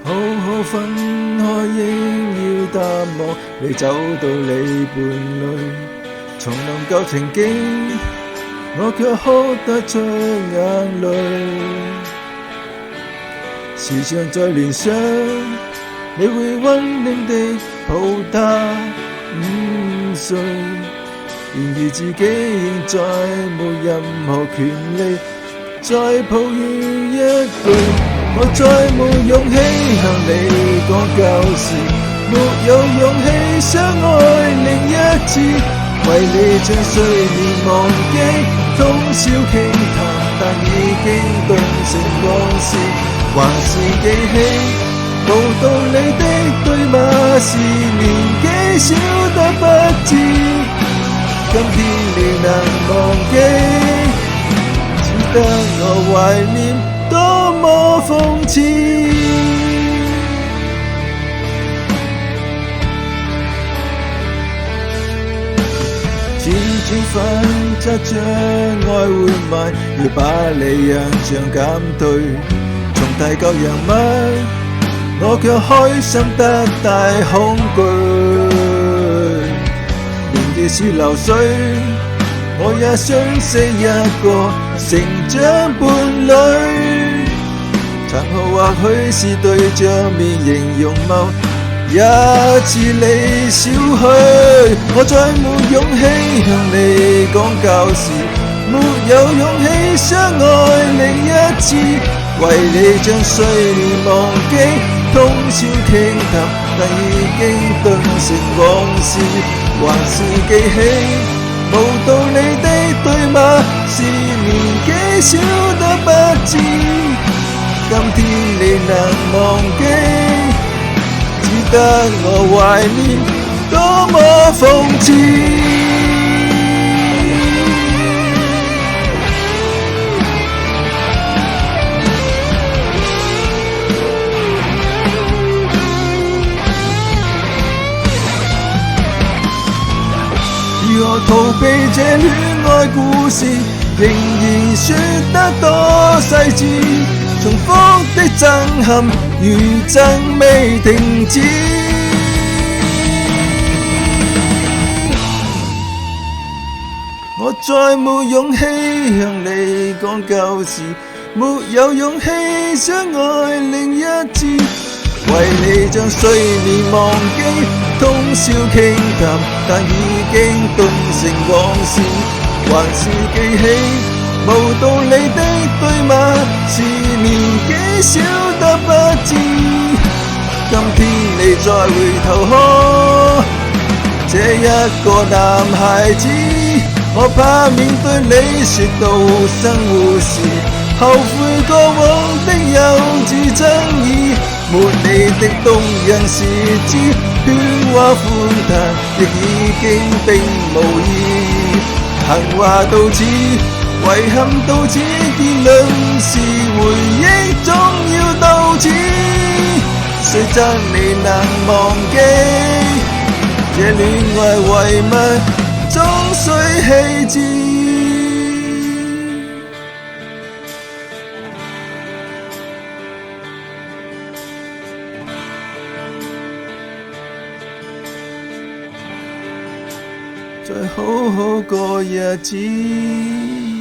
好好分開應要淡忘，你走到你伴侶，重臨舊情景，我卻哭得出眼淚。時常在聯想，你會溫暖地抱他午睡，然而自己現在沒任何權利再抱怨一句。我再沒勇氣向你講舊事，沒有勇氣相愛另一次，為你將歲年忘記，通宵傾談，但已經凍成往事，還是記起無道理的對罵，是年紀小得不知，今天未能忘記，只得我懷念。多麼諷刺！輾轉反側將愛活埋，要把你印象減退。重提舊人物，我卻開心得大恐懼。年紀是流水，我也相識一個成長伴侶。殘酷或許是對着面形容貌，也似你少許。我再沒勇氣向你講舊事，沒有勇氣相愛另一次，為你將歲年忘記，通宵傾談，但已經凍成往事，還是記起無道理的對罵，是年紀小得不知，今天你能忘記，只得我懷念，多麼諷刺。如何逃避這戀愛故事，仍然說得多細緻，重複的震撼如震未停止。我再沒勇氣向你講舊事，沒有勇氣相愛另一次，為你將歲年忘記，通宵傾談，但已經凍成往事，還是記起無道理的對罵，是年紀小得不知，今天你再回頭看這一個男孩子，我怕面對你說到生活時，後悔過往的幼稚爭議，沒你的動人時節，喧嘩歡談亦已經並無意義，行話到此，遺憾到此，結論是回憶總要到此，雖則未能忘記，這戀愛遺物終須棄置。再好好過日子。